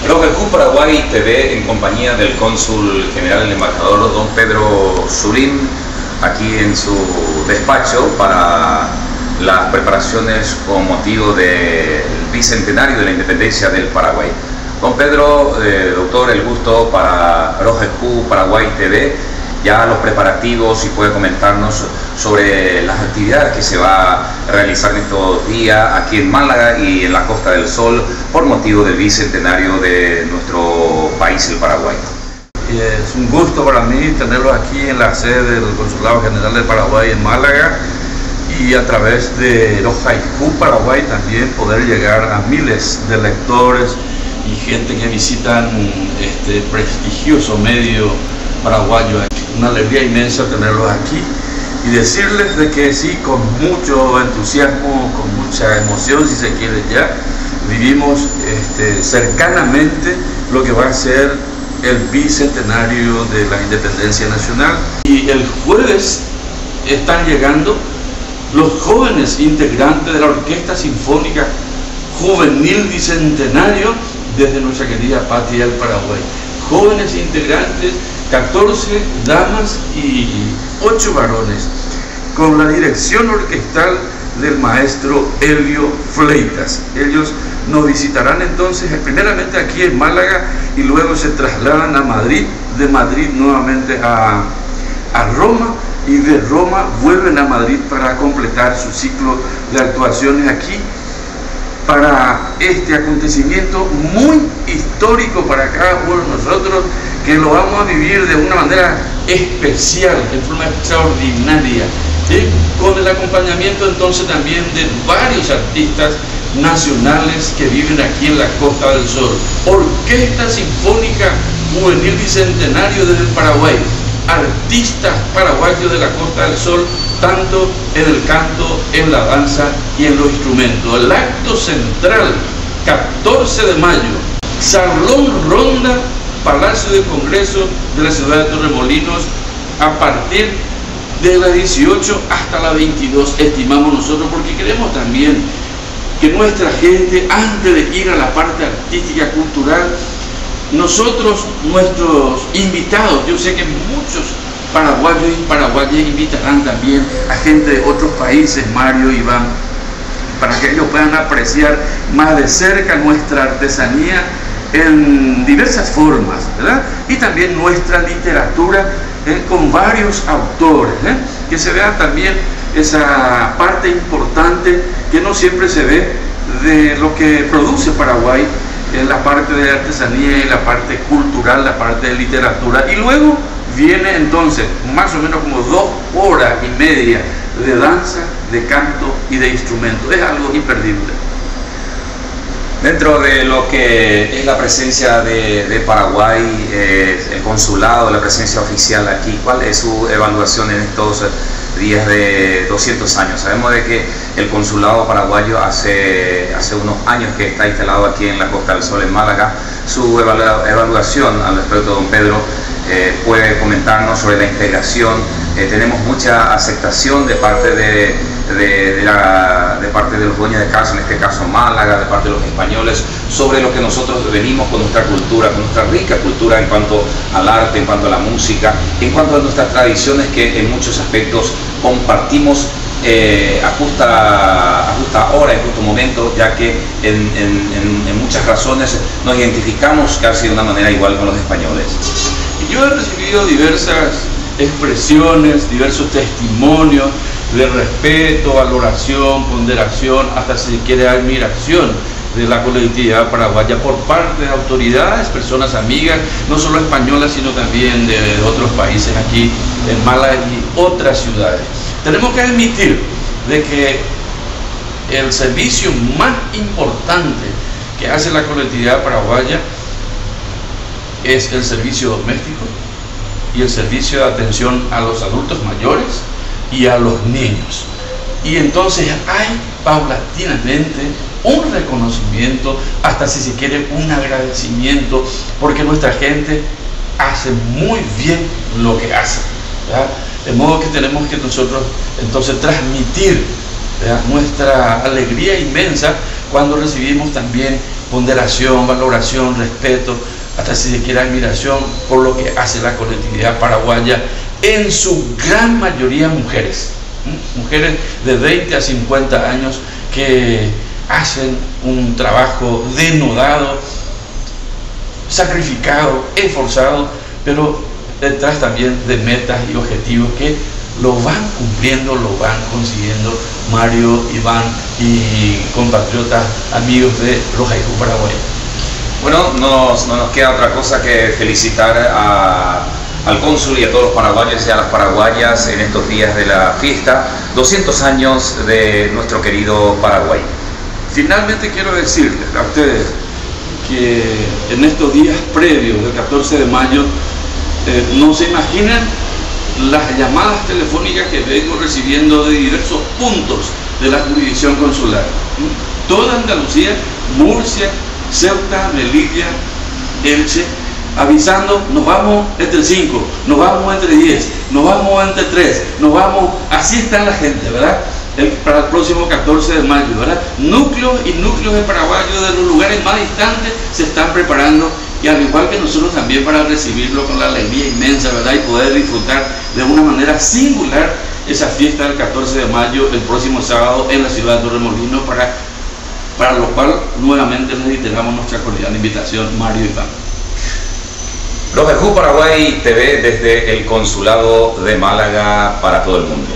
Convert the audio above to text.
RockEQ Paraguay TV en compañía del cónsul general, el embajador don Pedro Surín, aquí en su despacho para las preparaciones con motivo del bicentenario de la independencia del Paraguay. Don Pedro, doctor, el gusto para RockEQ Paraguay TV, ya los preparativos, y puede comentarnos sobre las actividades que se va a realizar en estos días aquí en Málaga y en la Costa del Sol por motivo del bicentenario de nuestro país, el Paraguay. Es un gusto para mí tenerlos aquí en la sede del Consulado General del Paraguay en Málaga, y a través de RockEQ Paraguay también poder llegar a miles de lectores y gente que visitan este prestigioso medio paraguayo. Una alegría inmensa tenerlos aquí y decirles de que sí, con mucho entusiasmo, con mucha emoción, si se quiere ya, vivimos cercanamente lo que va a ser el bicentenario de la independencia nacional. Y el jueves están llegando los jóvenes integrantes de la Orquesta Sinfónica Juvenil Bicentenario desde nuestra querida patria del Paraguay. Jóvenes integrantes, 14 damas y 8 varones, con la dirección orquestal del maestro Elio Fleitas. Ellos nos visitarán entonces primeramente aquí en Málaga y luego se trasladan a Madrid, de Madrid nuevamente a Roma, y de Roma vuelven a Madrid para completar su ciclo de actuaciones aquí para este acontecimiento muy histórico para cada uno de nosotros, que lo vamos a vivir de una manera especial, en forma extraordinaria, ¿sí? Con el acompañamiento entonces también de varios artistas nacionales que viven aquí en la Costa del Sol. Orquesta Sinfónica Juvenil Bicentenario desde el Paraguay, artistas paraguayos de la Costa del Sol, tanto en el canto, en la danza y en los instrumentos. El acto central, 14 de mayo, Salón Ronda, Palacio de Congreso de la ciudad de Torremolinos, a partir de las 18 hasta las 22, estimamos nosotros, porque queremos también que nuestra gente, antes de ir a la parte artística, cultural, nosotros, nuestros invitados, yo sé que muchos paraguayos y paraguayas invitarán también a gente de otros países, Mario, Iván, para que ellos puedan apreciar más de cerca nuestra artesanía en diversas formas, ¿verdad? Y también nuestra literatura con varios autores, que se vea también esa parte importante que no siempre se ve de lo que produce Paraguay en la parte de artesanía y la parte cultural, la parte de literatura. Y luego viene entonces más o menos como 2 horas y media de danza, de canto y de instrumento. Es algo imperdible. Dentro de lo que es la presencia de Paraguay, el consulado, la presencia oficial aquí, ¿cuál es su evaluación en estos días de 200 años? Sabemos de que el consulado paraguayo hace unos años que está instalado aquí en la Costa del Sol, en Málaga. Su evaluación al respecto, don Pedro, puede comentarnos sobre la integración. Tenemos mucha aceptación de parte de los dueños de casa, en este caso Málaga, de parte de los españoles, sobre lo que nosotros venimos con nuestra cultura, con nuestra rica cultura en cuanto al arte, en cuanto a la música, en cuanto a nuestras tradiciones que en muchos aspectos compartimos a justa hora, en justo momento, ya que en muchas razones nos identificamos casi de una manera igual con los españoles. Yo he recibido diversas expresiones, diversos testimonios de respeto, valoración, ponderación, hasta si quiere admiración de la colectividad paraguaya por parte de autoridades, personas amigas, no solo españolas, sino también de otros países aquí en Málaga y otras ciudades. Tenemos que admitir de que el servicio más importante que hace la colectividad paraguaya es el servicio doméstico y el servicio de atención a los adultos mayores y a los niños. Y entonces hay paulatinamente un reconocimiento, hasta si se quiere un agradecimiento, porque nuestra gente hace muy bien lo que hace, ¿verdad? De modo que tenemos que nosotros entonces transmitir, ¿verdad?, nuestra alegría inmensa cuando recibimos también ponderación, valoración, respeto, hasta si se quiere admiración por lo que hace la colectividad paraguaya, en su gran mayoría mujeres, mujeres de 20 a 50 años que hacen un trabajo denodado, sacrificado, esforzado, pero detrás también de metas y objetivos que lo van cumpliendo, lo van consiguiendo Mario, Iván y compatriotas, amigos de los Haiku Paraguay. Bueno, no nos queda otra cosa que felicitar al cónsul y a todos los paraguayos y a las paraguayas en estos días de la fiesta, 200 años de nuestro querido Paraguay. Finalmente quiero decirles a ustedes que en estos días previos del 14 de mayo, no se imaginan las llamadas telefónicas que vengo recibiendo de diversos puntos de la jurisdicción consular. Toda Andalucía, Murcia, Ceuta, Melilla, Elche, avisando: nos vamos entre 5, nos vamos entre 10, nos vamos entre 3, nos vamos. Así está la gente, ¿verdad? Para el próximo 14 de mayo, ¿verdad? Núcleos y núcleos de paraguayos de los lugares más distantes se están preparando, y al igual que nosotros también, para recibirlo con la alegría inmensa, ¿verdad? Y poder disfrutar de una manera singular esa fiesta del 14 de mayo el próximo sábado en la ciudad de Torremolinos, para lo cual nuevamente les reiteramos nuestra cordial invitación, Mario y Iván. Los Haiku Paraguay TV desde el Consulado de Málaga para todo el mundo.